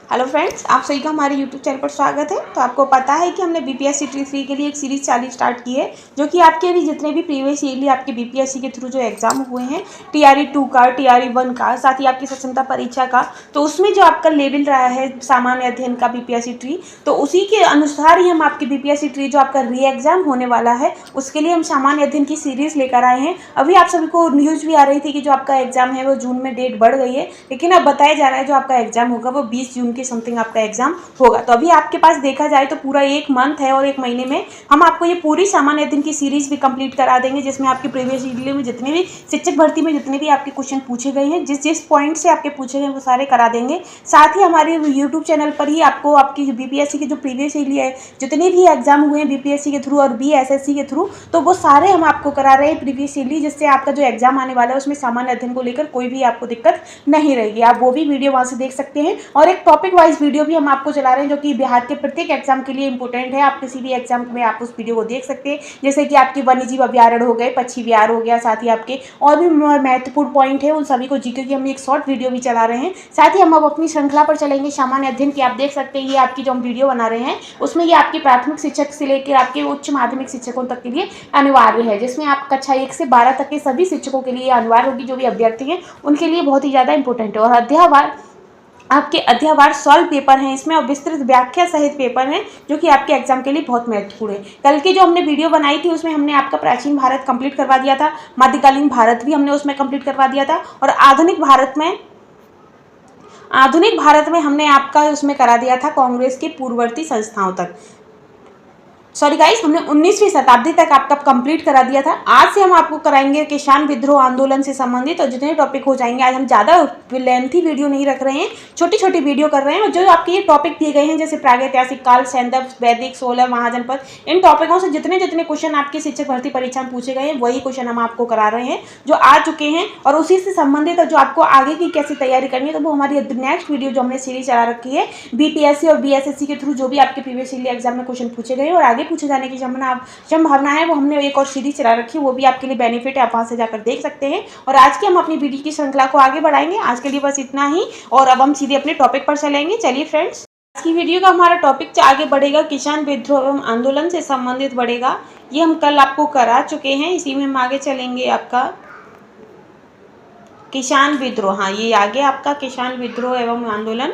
Hello friends, आप सभी का हमारे यूट्यूब चैनल पर स्वागत है। तो आपको पता है कि हमने बीपीएससी टी 3 के लिए एक सीरीज चालू स्टार्ट की है, जो कि आपके अभी जितने भी प्रीवियस ईयरली आपके बीपीएससी के थ्रू जो एग्जाम हुए हैं, टीआरई 2 का, टीआरई 1 का, साथ ही आपकी सक्षमता परीक्षा का, तो उसमें जो आपका लेवल रहा है सामान्य अध्ययन का बीपीएससी ट्री, तो उसी के अनुसार ही हम आपके बीपीएससी ट्री जो आपका री एग्जाम होने वाला है उसके लिए हम सामान्य अध्ययन की सीरीज लेकर आए हैं। अभी आप सभी को न्यूज भी आ रही थी कि जो आपका एग्जाम है वो जून में डेट बढ़ गई है, लेकिन अब बताया जा रहा है जो आपका एग्जाम होगा वो 20 जून के समथिंग आपका एग्जाम होगा। तो अभी आपके पास देखा जाए तो पूरा एक मंथ है और एक महीने में हम आपको ये पूरी सामान्य अध्ययन की सीरीज भी कंप्लीट करा देंगे, जिसमें आपके प्रीवियस ईयर में जितने भी शिक्षक भर्ती में जितने भी आपके क्वेश्चन पूछे गए हैं, जिस जिस पॉइंट से आपके पूछे गए वो सारे करा देंगे। साथ ही हमारे यूट्यूब चैनल पर ही आपको आपकी बीपीएससी के जो प्रीवियस ईयर है जितने भी एग्जाम हुए हैं बीपीएससी के थ्रू और बीएसएससी के थ्रू, तो वो सारे हम आपको करा रहे हैं प्रीवियस ईयरली, जिससे आपका जो एग्जाम आने वाला है उसमें सामान्य अध्ययन को लेकर कोई भी आपको दिक्कत नहीं रहेगी। आप वो भी वीडियो वहाँ से देख सकते हैं और एक टॉपिक वाइज वीडियो भी हम आपको चला रहे हैं जो कि बिहार के प्रत्येक एग्जाम के लिए इंपॉर्टेंट है। आप किसी भी एग्जाम में आप उस वीडियो को देख सकते हैं, जैसे कि आपके वन्यजीव अभ्यारण्य हो गए, पक्षी विहार हो गया, साथ ही आपके और भी महत्वपूर्ण पॉइंट है उन सभी को जीके की हम एक शॉर्ट वीडियो भी चला रहे हैं। साथ ही हम अब अपनी श्रृंखला पर चलेंगे सामान्य अध्ययन की। आप देख सकते हैं ये आपकी जो हम वीडियो बना रहे हैं उसमें ये आपके प्राथमिक शिक्षक से लेकर आपके उच्च माध्यमिक शिक्षकों तक के लिए अनिवार्य है, जिसमें आप कक्षा 1 से 12 तक के सभी शिक्षकों के लिए अनिवार्य होगी। जो भी अभ्यर्थी हैं उनके लिए बहुत ही ज़्यादा इंपॉर्टेंट है और अध्यायवार आपके अध्यायवार सॉल्व पेपर हैं इसमें और विस्तृत व्याख्या सहित पेपर हैं जो कि आपके एग्जाम के लिए बहुत महत्वपूर्ण है। कल की जो हमने वीडियो बनाई थी उसमें हमने आपका प्राचीन भारत कंप्लीट करवा दिया था, मध्यकालीन भारत भी हमने उसमें कंप्लीट करवा दिया था और आधुनिक भारत में हमने आपका उसमें करा दिया था कांग्रेस के पूर्ववर्ती संस्थाओं तक। सॉरी गाइस, हमने 19वीं शताब्दी तक आपका कंप्लीट करा दिया था। आज से हम आपको कराएंगे किसान विद्रोह आंदोलन से संबंधित, और जितने टॉपिक हो जाएंगे आज हम ज़्यादा लेंथी वीडियो नहीं रख रहे हैं, छोटी छोटी वीडियो कर रहे हैं। और जो आपके ये टॉपिक दिए गए हैं जैसे प्रागैतिहासिक काल, सैंदव, वैदिक, 16 महाजनपद, इन टॉपिकों से जितने जितने क्वेश्चन आपके शिक्षक भर्ती परीक्षा में पूछे गए हैं वही क्वेश्चन हम आपको करा रहे हैं जो आ चुके हैं, और उसी से संबंधित जो आपको आगे की कैसे तैयारी करनी है तो वो हमारी नेक्स्ट वीडियो जो हमने सीरीज चला रखी है बीपीएससी और बीएसएससी के थ्रू जो भी आपके प्रीवियस ईयर एग्जाम में क्वेश्चन पूछे गए और आगे पूछे जाने की संभावना है, वो हमने एक और सीरीज चला रखी है, वो भी आपके लिए बेनिफिट है, आप वहां से जाकर देख सकते हैं। और आज की हम अपनी वीडियो की श्रृंखला को आगे बढ़ाएंगे। आज के लिए बस इतना ही और अब हम सीधे अपने टॉपिक पर चलेंगे। चलिए फ्रेंड्स, आज की वीडियो का हमारा टॉपिक आगे बढ़ेगा किसान विद्रोह एवं आंदोलन से संबंधित बढ़ेगा। ये हम कल आपको करा चुके हैं, इसी में हम आगे चलेंगे। आपका किसान विद्रोह, हाँ ये आगे आपका किसान विद्रोह एवं आंदोलन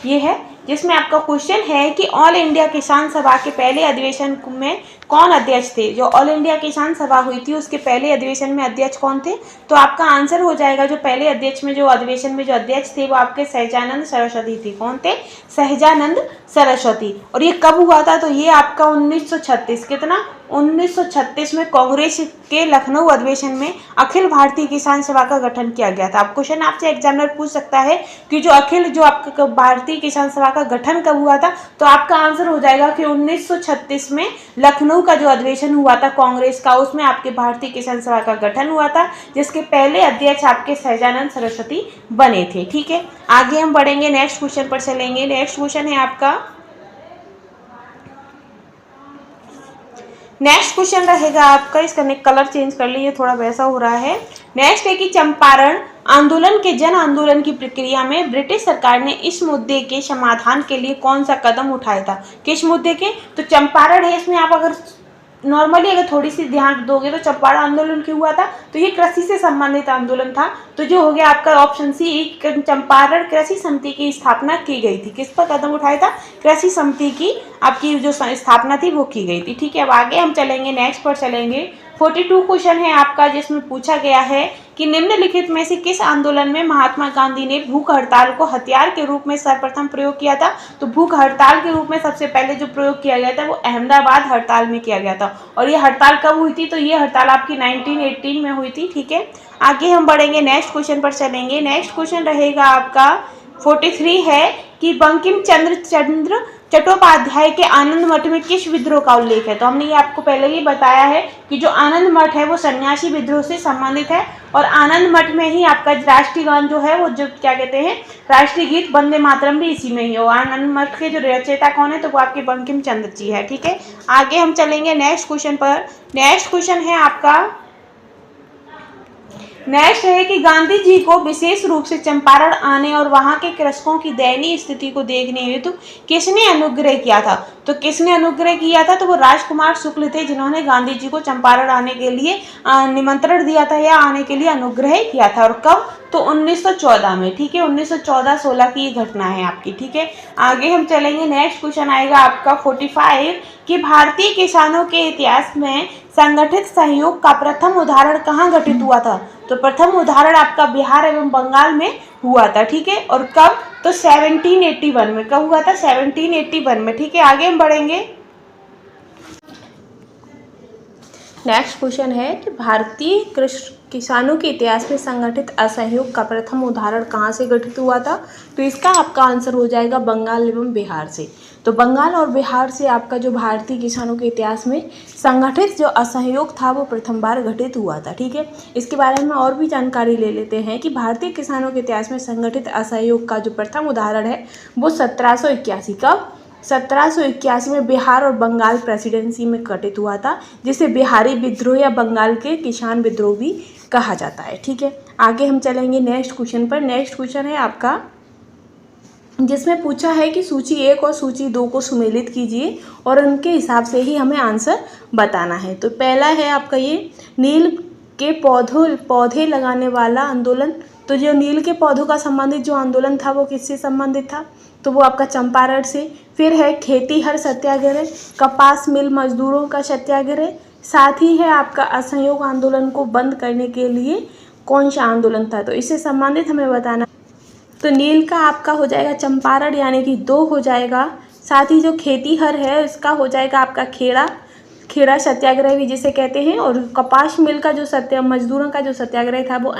ये है, जिसमें आपका क्वेश्चन है कि ऑल इंडिया किसान सभा के पहले अधिवेशन में कौन अध्यक्ष थे। जो ऑल इंडिया किसान सभा हुई थी उसके पहले अधिवेशन में अध्यक्ष कौन थे, तो आपका आंसर हो जाएगा जो पहले अध्यक्ष में जो अधिवेशन में जो अध्यक्ष थे वो आपके सहजानंद सरस्वती थी। कौन थे? सहजानंद सरस्वती। और ये कब हुआ था, तो ये आपका 1936 कितना 1936 में कांग्रेस के लखनऊ अधिवेशन में अखिल भारतीय किसान सभा का गठन किया गया था। अब क्वेश्चन आपसे एग्जामिनर पूछ सकता है कि जो आपका भारतीय किसान सभा का गठन कब हुआ था, तो आपका आंसर हो जाएगा कि 1936 में लखनऊ का जो अधिवेशन हुआ था कांग्रेस का, उसमें आपके भारतीय किसान सभा का गठन हुआ था, जिसके पहले अध्यक्ष आपके सहजानंद सरस्वती बने थे। ठीक है, आगे हम बढ़ेंगे, नेक्स्ट क्वेश्चन पर चलेंगे। नेक्स्ट क्वेश्चन है आपका, नेक्स्ट क्वेश्चन रहेगा आपका, इसका कलर चेंज कर लीजिए, थोड़ा वैसा हो रहा है। नेक्स्ट है कि चंपारण आंदोलन के जन आंदोलन की प्रक्रिया में ब्रिटिश सरकार ने इस मुद्दे के समाधान के लिए कौन सा कदम उठाया था। किस मुद्दे के, तो चंपारण है। इसमें आप अगर नॉर्मली अगर थोड़ी सी ध्यान दोगे तो चंपारण आंदोलन क्यों हुआ था, तो ये कृषि से संबंधित आंदोलन था। तो जो हो गया आपका ऑप्शन सी, चंपारण कृषि समिति की स्थापना की गई थी। किस पर कदम उठाया था, कृषि समिति की आपकी जो स्थापना थी वो की गई थी। ठीक है, अब आगे हम चलेंगे, नेक्स्ट पर चलेंगे। 42 क्वेश्चन है आपका, जिसमें पूछा गया है कि निम्नलिखित में से किस आंदोलन में महात्मा गांधी ने भूख हड़ताल को हथियार के रूप में सर्वप्रथम प्रयोग किया था। तो भूख हड़ताल के रूप में सबसे पहले जो प्रयोग किया गया था वो अहमदाबाद हड़ताल में किया गया था। और ये हड़ताल कब हुई थी, तो ये हड़ताल आपकी 1918 में हुई थी। ठीक है, आगे हम बढ़ेंगे, नेक्स्ट क्वेश्चन पर चलेंगे। नेक्स्ट क्वेश्चन रहेगा आपका 43 है कि बंकिम चंद्र चट्टोपाध्याय के आनंद मठ में किस विद्रोह का उल्लेख है। तो हमने ये आपको पहले ही बताया है कि जो आनंद मठ है वो सन्यासी विद्रोह से संबंधित है, और आनंद मठ में ही आपका राष्ट्रीय गान जो है वो जो क्या कहते हैं राष्ट्रीय गीत वंदे मातरम भी इसी में ही हो। आनंद मठ के जो रचयिता कौन है, तो वो आपके बंकिम चंद्र जी है। ठीक है, आगे हम चलेंगे नेक्स्ट क्वेश्चन पर। नेक्स्ट क्वेश्चन है आपका नेक्स्ट है कि गांधी जी को विशेष रूप से चंपारण आने और वहां के कृषकों की दयनीय स्थिति को देखने हेतु किसने अनुग्रह किया था? तो किसने अनुग्रह किया था? तो वो राजकुमार शुक्ल थे, जिन्होंने गांधी जी को चंपारण आने के लिए निमंत्रण दिया था या आने के लिए अनुग्रह किया था। और कब? तो 1914 में। ठीक है, 1914-16 की ये घटना है आपकी। ठीक है, आगे हम चलेंगे। नेक्स्ट क्वेश्चन आएगा आपका 45 कि भारतीय किसानों के इतिहास में संगठित सहयोग का प्रथम उदाहरण कहाँ घटित हुआ था? तो प्रथम उदाहरण आपका बिहार एवं बंगाल में हुआ था। ठीक है, और कब? तो 1781 में। कब हुआ था? 1781 में। ठीक है, आगे हम बढ़ेंगे। नेक्स्ट क्वेश्चन है कि भारतीय किसानों के इतिहास में संगठित असहयोग का प्रथम उदाहरण कहाँ से घटित हुआ था? तो इसका आपका आंसर हो जाएगा बंगाल एवं बिहार से। तो बंगाल और बिहार से आपका जो भारतीय किसानों के इतिहास में संगठित जो असहयोग था वो प्रथम बार घटित हुआ था। ठीक है, इसके बारे में और भी जानकारी ले लेते हैं कि भारतीय किसानों के इतिहास में संगठित असहयोग का जो प्रथम उदाहरण है वो 1781। कब? 1781 में बिहार और बंगाल प्रेसिडेंसी में घटित हुआ था, जिसे बिहारी विद्रोह या बंगाल के किसान विद्रोह भी कहा जाता है। ठीक है, आगे हम चलेंगे नेक्स्ट क्वेश्चन पर। नेक्स्ट क्वेश्चन है आपका जिसमें पूछा है कि सूची 1 और सूची 2 को सुमेलित कीजिए और उनके हिसाब से ही हमें आंसर बताना है। तो पहला है आपका ये नील के पौधे लगाने वाला आंदोलन। तो जो नील के पौधों का संबंधित जो आंदोलन था वो किससे संबंधित था? तो वो आपका चंपारण से। फिर है खेतीहर सत्याग्रह, कपास मिल मजदूरों का सत्याग्रह। साथ ही है आपका असहयोग आंदोलन को बंद करने के लिए कौन सा आंदोलन था? तो इससे संबंधित हमें बताना। तो नील का आपका हो जाएगा चंपारण, यानी कि 2 हो जाएगा। साथ ही जो खेतीहर है उसका हो जाएगा आपका खेड़ा सत्याग्रह भी जिसे कहते हैं। और कपास मिल का जो मजदूरों का जो सत्याग्रह था वो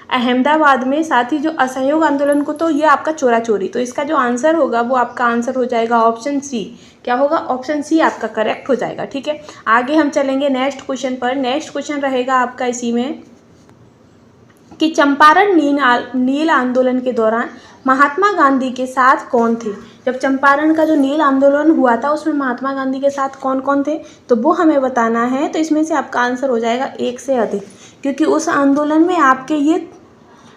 अहमदाबाद में। साथ ही जो असहयोग आंदोलन को तो ये आपका चोरा चोरी। तो इसका जो आंसर होगा वो आपका आंसर हो जाएगा ऑप्शन सी। क्या होगा? ऑप्शन सी आपका करेक्ट हो जाएगा। ठीक है, आगे हम चलेंगे नेक्स्ट क्वेश्चन पर। नेक्स्ट क्वेश्चन रहेगा आपका इसी में कि चंपारण नील आंदोलन के दौरान महात्मा गांधी के साथ कौन थे? जब चंपारण का जो नील आंदोलन हुआ था उसमें महात्मा गांधी के साथ कौन कौन थे तो वो हमें बताना है। तो इसमें से आपका आंसर हो जाएगा 1 से अधिक, क्योंकि उस आंदोलन में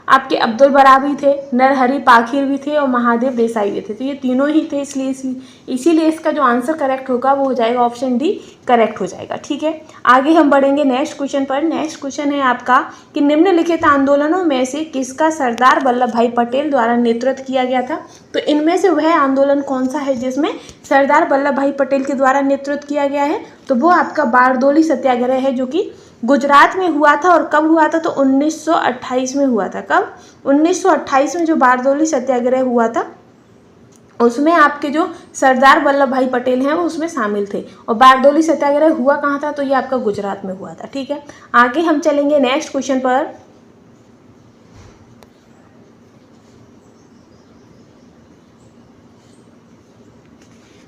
आपके अब्दुल बराबी थे, नरहरि पाखिर भी थे और महादेव देसाई भी थे। तो ये तीनों ही थे, इसीलिए इसका जो आंसर करेक्ट होगा वो हो जाएगा ऑप्शन डी करेक्ट हो जाएगा। ठीक है, आगे हम बढ़ेंगे नेक्स्ट क्वेश्चन पर। नेक्स्ट क्वेश्चन है आपका कि निम्नलिखित आंदोलनों में से किसका सरदार वल्लभ भाई पटेल द्वारा नेतृत्व किया गया था? तो इनमें से वह आंदोलन कौन सा है जिसमें सरदार वल्लभ भाई पटेल के द्वारा नेतृत्व किया गया है? तो वो आपका बारडोली सत्याग्रह है, जो कि गुजरात में हुआ था। और कब हुआ था? तो 1928 में हुआ था। कब? 1928 में जो बारडोली सत्याग्रह हुआ था उसमें आपके जो सरदार वल्लभ भाई पटेल हैं वो उसमें शामिल थे। और बारडोली सत्याग्रह हुआ कहाँ था? तो ये आपका गुजरात में हुआ था। ठीक है, आगे हम चलेंगे नेक्स्ट क्वेश्चन पर।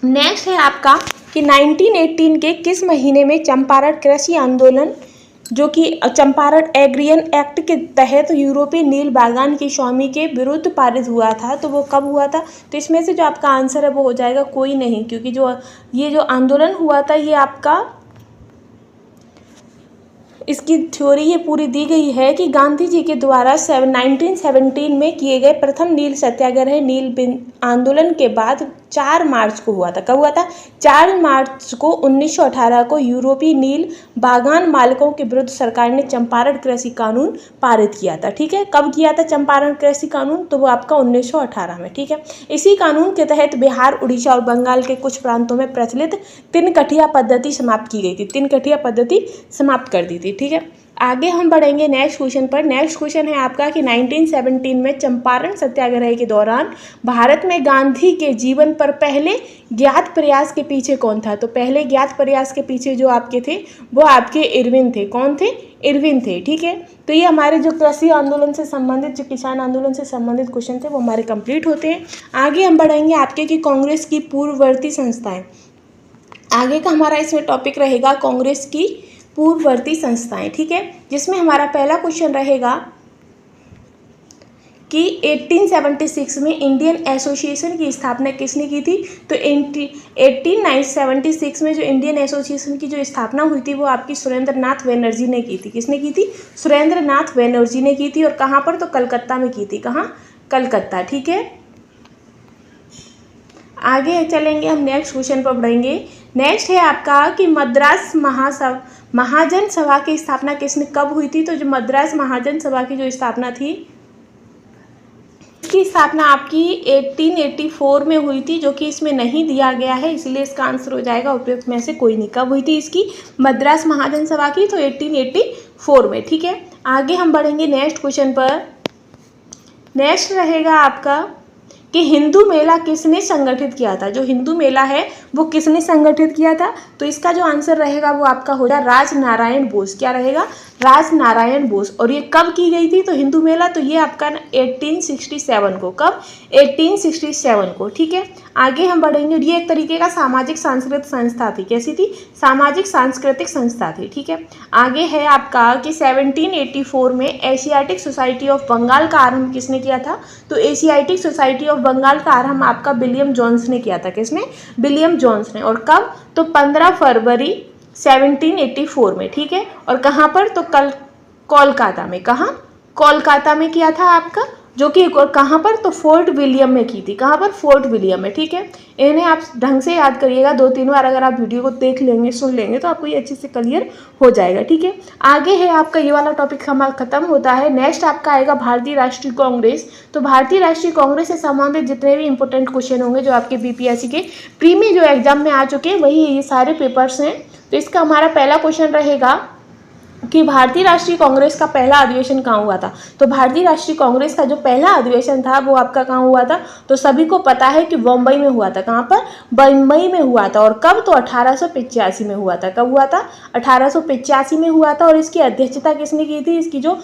नेक्स्ट है आपका कि 1918 के किस महीने में चंपारण कृषि आंदोलन जो कि चंपारण एग्रियन एक्ट के तहत यूरोपीय नील बागान के स्वामी के विरुद्ध पारित हुआ था? तो वो कब हुआ था? तो इसमें से जो आपका आंसर है वो हो जाएगा कोई नहीं, क्योंकि ये जो आंदोलन हुआ था ये आपका इसकी थ्योरी ये पूरी दी गई है कि गांधी जी के द्वारा 1917 में किए गए प्रथम नील सत्याग्रह नील आंदोलन के बाद 4 मार्च को हुआ था। कब हुआ था? 4 मार्च को 1918 को यूरोपीय नील बागान मालिकों के विरुद्ध सरकार ने चंपारण कृषि कानून पारित किया था। ठीक है, कब किया था चंपारण कृषि कानून? तो वो आपका 1918 में। ठीक है, इसी कानून के तहत बिहार, उड़ीसा और बंगाल के कुछ प्रांतों में प्रचलित 3 कठिया पद्धति समाप्त की गई थी। 3 कठिया पद्धति समाप्त कर दी थी। ठीक है, आगे हम बढ़ेंगे नेक्स्ट क्वेश्चन पर। नेक्स्ट क्वेश्चन है आपका कि 1917 में चंपारण सत्याग्रह के दौरान भारत में गांधी के जीवन पर पहले ज्ञात प्रयास के पीछे कौन था? तो पहले ज्ञात प्रयास के पीछे जो आपके थे वो आपके इरविन थे। कौन थे? इरविन थे। ठीक है, तो ये हमारे जो कृषि आंदोलन से संबंधित, जो किसान आंदोलन से संबंधित क्वेश्चन थे वो हमारे कंप्लीट होते हैं। आगे हम बढ़ेंगे आपके कि कांग्रेस की पूर्ववर्ती संस्थाएं। आगे का हमारा इसमें टॉपिक रहेगा कांग्रेस की पूर्ववर्ती संस्थाएं। ठीक है, जिसमें हमारा पहला क्वेश्चन रहेगा कि 1876 में इंडियन एसोसिएशन की स्थापना किसने की थी? तो 1876 में जो इंडियन एसोसिएशन की जो स्थापना हुई थी वो आपकी सुरेंद्र नाथ बनर्जी ने की थी। किसने की थी? सुरेंद्र नाथ बनर्जी ने की थी। और कहाँ पर? तो कलकत्ता में की थी। कहाँ? कलकत्ता। ठीक है, आगे चलेंगे हम नेक्स्ट क्वेश्चन पर बढ़ेंगे। नेक्स्ट है आपका कि मद्रास महाजन सभा की स्थापना किसने कब हुई थी? तो जो मद्रास महाजन सभा की जो स्थापना थी, इसकी स्थापना आपकी 1884 में हुई थी, जो कि इसमें नहीं दिया गया है, इसलिए इसका आंसर हो जाएगा उपयुक्त में से कोई नहीं। कब हुई थी इसकी मद्रास महाजन सभा की? तो 1884 में। ठीक है, आगे हम बढ़ेंगे नेक्स्ट क्वेश्चन पर। नेक्स्ट रहेगा आपका कि हिंदू मेला किसने संगठित किया था? जो हिंदू मेला है वो किसने संगठित किया था? तो इसका जो आंसर रहेगा वो आपका हो जाएगा राजनारायण बोस। क्या रहेगा? राजनारायण बोस। और ये कब की गई थी तो हिंदू मेला? तो ये आपका 1867 को। कब? 1867 को। ठीक है, आगे हम बढ़ेंगे। ये एक तरीके का सामाजिक सांस्कृतिक संस्था थी। कैसी थी? सामाजिक सांस्कृतिक संस्था थी। ठीक है, आगे है आपका कि 1784 में एशियाटिक सोसाइटी ऑफ बंगाल का आरंभ किसने किया था? तो एशियाटिक सोसाइटी ऑफ बंगाल का आरंभ आपका विलियम जोन्स ने किया था। किसने? विलियम जोन्स ने। और कब? तो 15 फरवरी 1784 में। ठीक है, और कहाँ पर? तो कोलकाता में। कहाँ? कोलकाता में किया था आपका, जो कि कहाँ पर? तो फोर्ट विलियम में की थी। कहाँ पर? फोर्ट विलियम में। ठीक है, इन्हें आप ढंग से याद करिएगा, 2-3 बार अगर आप वीडियो को देख लेंगे, सुन लेंगे, तो आपको ये अच्छे से क्लियर हो जाएगा। ठीक है, आगे है आपका ये वाला टॉपिक हमारा खत्म होता है। नेक्स्ट आपका आएगा भारतीय राष्ट्रीय कांग्रेस। तो भारतीय राष्ट्रीय कांग्रेस से संबंधित जितने भी इंपॉर्टेंट क्वेश्चन होंगे जो आपके बीपीएससी के प्री में जो एग्जाम में आ चुके हैं, वही ये सारे पेपर्स हैं। तो इसका हमारा पहला क्वेश्चन रहेगा कि भारतीय राष्ट्रीय कांग्रेस का पहला अधिवेशन कहाँ हुआ था? तो भारतीय राष्ट्रीय कांग्रेस का जो पहला अधिवेशन था वो आपका कहाँ हुआ था? तो सभी को पता है कि बम्बई में हुआ था। कहाँ पर? बम्बई में हुआ था। और कब? तो 1885 में हुआ था। कब हुआ था? 1885 में हुआ था। और इसकी अध्यक्षता किसने की थी? इसकी जो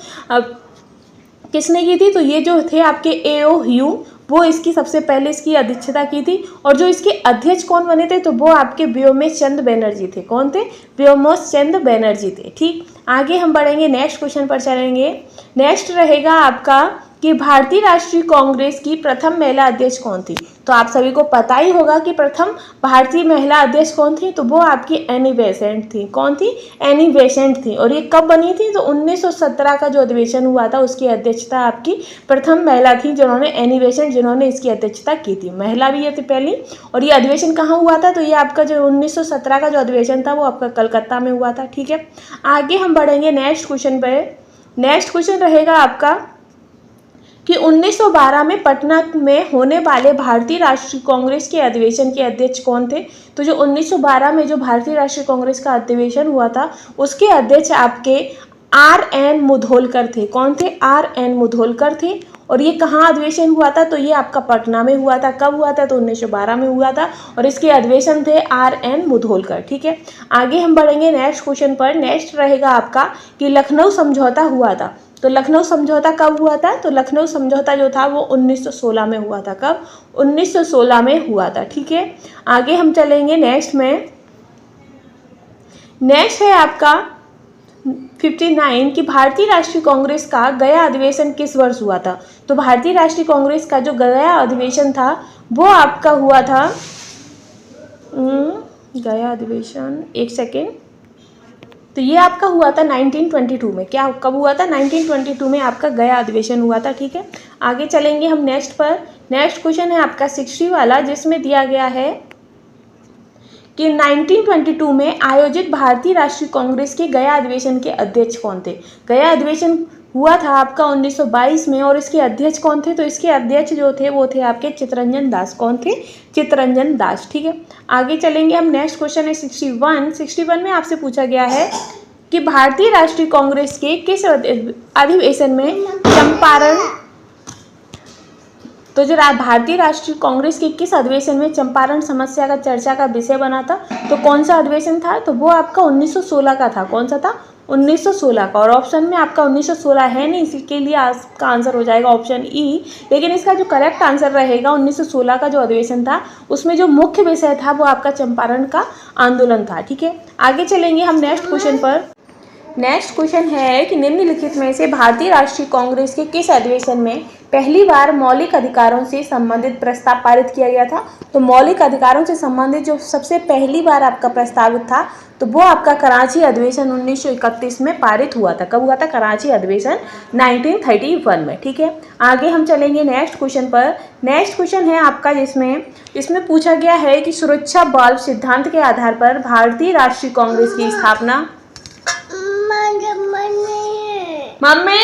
किसने की थी? तो ये जो थे आपके A.O. ह्यू, वो इसकी सबसे पहले इसकी अध्यक्षता की थी। और जो इसके अध्यक्ष कौन बने थे? तो वो आपके व्योमेश चंद्र बनर्जी थे। कौन थे? व्योमेश चंद्र बनर्जी थे। ठीक, आगे हम बढ़ेंगे, नेक्स्ट क्वेश्चन पर चलेंगे। नेक्स्ट रहेगा आपका कि भारतीय राष्ट्रीय कांग्रेस की प्रथम महिला अध्यक्ष कौन थी? तो आप सभी को पता ही होगा कि प्रथम भारतीय महिला अध्यक्ष कौन थी? तो वो आपकी एनी बेसेंट थी। कौन थी? एनी बेसेंट थी। और ये कब बनी थी? तो 1917 का जो अधिवेशन हुआ था उसकी अध्यक्षता आपकी प्रथम महिला थी, जिन्होंने एनी बेसेंट, जिन्होंने इसकी अध्यक्षता की थी। महिला भी ये थी पहली। और ये अधिवेशन कहाँ हुआ था? तो ये आपका जो 1917 का जो अधिवेशन था वो आपका कलकत्ता में हुआ था। ठीक है, आगे हम बढ़ेंगे नेक्स्ट क्वेश्चन पे। नेक्स्ट क्वेश्चन रहेगा आपका कि 1912 में पटना में होने वाले भारतीय राष्ट्रीय कांग्रेस के अधिवेशन के अध्यक्ष कौन थे? तो जो 1912 में जो भारतीय राष्ट्रीय कांग्रेस का अधिवेशन हुआ था उसके अध्यक्ष आपके R.N. मुधोलकर थे। कौन थे? R.N. मुधोलकर थे। और ये कहाँ अधिवेशन हुआ था? तो ये आपका पटना में हुआ था। कब हुआ था? तो 1912 में हुआ था। और इसके अधिवेशन थे R.N. मुधोलकर। ठीक है, आगे हम बढ़ेंगे नेक्स्ट क्वेश्चन पर। नेक्स्ट रहेगा आपका कि लखनऊ समझौता हुआ था। तो लखनऊ समझौता कब हुआ था? तो लखनऊ समझौता जो था वो 1916 में हुआ था। कब? 1916 में हुआ था। ठीक है, आगे हम चलेंगे नेक्स्ट में। नेक्स्ट है आपका 59 कि भारतीय राष्ट्रीय कांग्रेस का गया अधिवेशन किस वर्ष हुआ था? तो भारतीय राष्ट्रीय कांग्रेस का जो गया अधिवेशन था वो आपका हुआ था गया अधिवेशन, एक सेकेंड, तो ये आपका हुआ था 1922 में। क्या कब हुआ था? 1922 में आपका गया अधिवेशन हुआ था। ठीक है, आगे चलेंगे हम नेक्स्ट पर। नेक्स्ट क्वेश्चन है आपका 60 वाला, जिसमें दिया गया है कि 1922 में आयोजित भारतीय राष्ट्रीय कांग्रेस के गया अधिवेशन के अध्यक्ष कौन थे? गया अधिवेशन हुआ था आपका 1922 में और इसके अध्यक्ष कौन थे? तो इसके अध्यक्ष जो थे वो थे आपके चित्तरंजन दास। कौन थे? चित्तरंजन दास। ठीक है, आगे चलेंगे हम। नेक्स्ट क्वेश्चन है 61 में आपसे पूछा गया है कि भारतीय राष्ट्रीय कांग्रेस के किस अधिवेशन में चंपारण, तो जो भारतीय राष्ट्रीय कांग्रेस के किस अधिवेशन में चंपारण समस्या का चर्चा का विषय बना था? तो कौन सा अधिवेशन था? तो वो आपका 1916 का था। कौन सा था? 1916 का। और ऑप्शन में आपका 1916 है नहीं, इसके लिए आपका आंसर हो जाएगा ऑप्शन ई। लेकिन इसका जो करेक्ट आंसर रहेगा 1916 का जो अधिवेशन था उसमें जो मुख्य विषय था वो आपका चंपारण का आंदोलन था। ठीक है, आगे चलेंगे हम नेक्स्ट क्वेश्चन पर। नेक्स्ट क्वेश्चन है कि निम्नलिखित में से भारतीय राष्ट्रीय कांग्रेस के किस अधिवेशन में पहली बार मौलिक अधिकारों से संबंधित प्रस्ताव पारित किया गया था। तो मौलिक अधिकारों से संबंधित जो सबसे पहली बार आपका प्रस्तावित था तो वो आपका कराची अधिवेशन 1931 में पारित हुआ था। कब हुआ था? कराची अधिवेशन 1931 में। ठीक है, आगे हम चलेंगे नेक्स्ट क्वेश्चन पर। नेक्स्ट क्वेश्चन है आपका इसमें पूछा गया है कि सुरक्षा बल्ब सिद्धांत के आधार पर भारतीय राष्ट्रीय कांग्रेस की स्थापना। मम्मी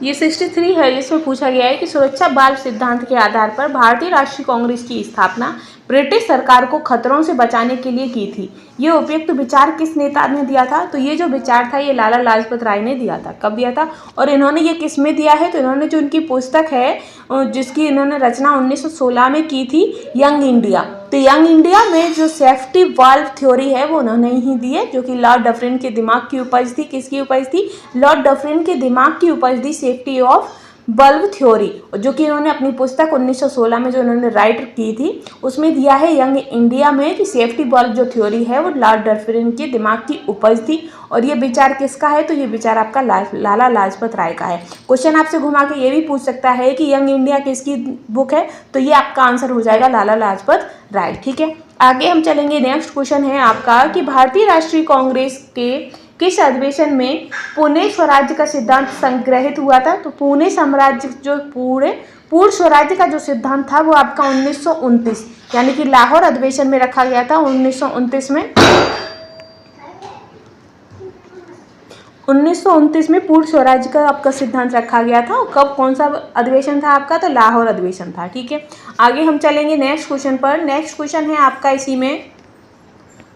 ये 63 है, जिसमें पूछा गया है कि सुरक्षा बल्ब सिद्धांत के आधार पर भारतीय राष्ट्रीय कांग्रेस की स्थापना ब्रिटिश सरकार को खतरों से बचाने के लिए की थी। ये उपयुक्त विचार किस नेता ने दिया था? तो ये जो विचार था ये लाला लाजपत राय ने दिया था। कब दिया था और इन्होंने ये किस में दिया है? तो इन्होंने जो उनकी पुस्तक है जिसकी इन्होंने रचना 1916 में की थी, यंग इंडिया। तो यंग इंडिया में जो सेफ्टी वाल्व थ्योरी है वो उन्होंने ही दी है, जो कि लॉर्ड डफरिन के दिमाग की उपज थी। किसकी उपज थी? लॉर्ड डफरिन के दिमाग की उपज थी सेफ्टी ऑफ बल्ब थ्योरी, जो कि इन्होंने अपनी पुस्तक 1916 में जो इन्होंने राइट की थी उसमें दिया है यंग इंडिया में कि सेफ्टी बल्ब जो थ्योरी है वो लॉर्ड डफरिन के दिमाग की उपज थी। और ये विचार किसका है? तो ये विचार आपका लाला लाजपत राय का है। क्वेश्चन आपसे घुमा के ये भी पूछ सकता है कि यंग इंडिया किसकी बुक है? तो ये आपका आंसर हो जाएगा लाला लाजपत राय। ठीक है, आगे हम चलेंगे। नेक्स्ट क्वेश्चन है आपका कि भारतीय राष्ट्रीय कांग्रेस के किस अधिवेशन में पुणे स्वराज्य का सिद्धांत संग्रहित हुआ था? तो पुणे साम्राज्य जो पूर्ण स्वराज्य का जो सिद्धांत था वो आपका 1929 यानी कि लाहौर अधिवेशन में रखा गया था। 1929 में पूर्ण स्वराज्य का आपका सिद्धांत रखा गया था। और कब कौन सा अधिवेशन था आपका? तो लाहौर अधिवेशन था। ठीक है, आगे हम चलेंगे नेक्स्ट क्वेश्चन पर। नेक्स्ट क्वेश्चन है आपका इसी में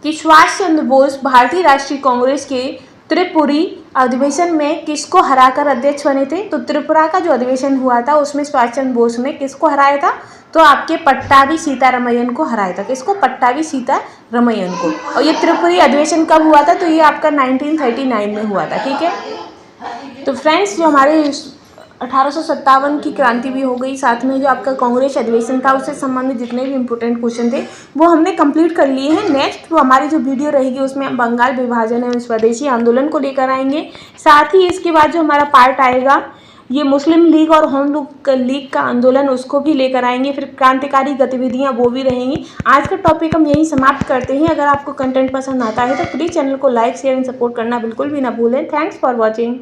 कि सुभाष चंद्र बोस भारतीय राष्ट्रीय कांग्रेस के त्रिपुरी अधिवेशन में किसको हराकर अध्यक्ष बने थे? तो त्रिपुरा का जो अधिवेशन हुआ था उसमें सुभाष चंद्र बोस ने किसको हराया था? तो आपके पट्टाभी सीतारमैयन को हराया था। किसको? पट्टाभी सीतारमैयन को। और ये त्रिपुरी अधिवेशन कब हुआ था? तो ये आपका 1939 में हुआ था। ठीक है, तो फ्रेंड्स जो हमारे 1857 की क्रांति भी हो गई, साथ में जो आपका कांग्रेस अधिवेशन था उससे संबंधित जितने भी इंपॉर्टेंट क्वेश्चन थे वो हमने कंप्लीट कर लिए हैं। नेक्स्ट हमारी जो वीडियो रहेगी उसमें हम बंगाल विभाजन एवं स्वदेशी आंदोलन को लेकर आएंगे। साथ ही इसके बाद जो हमारा पार्ट आएगा ये मुस्लिम लीग और होम लीग का आंदोलन, उसको भी लेकर आएंगे। फिर क्रांतिकारी गतिविधियां वो भी रहेंगी। आज का टॉपिक हम यहीं समाप्त करते हैं। अगर आपको कंटेंट पसंद आता है तो प्लीज़ चैनल को लाइक शेयर एंड सपोर्ट करना बिल्कुल भी ना भूलें। Thanks for watching.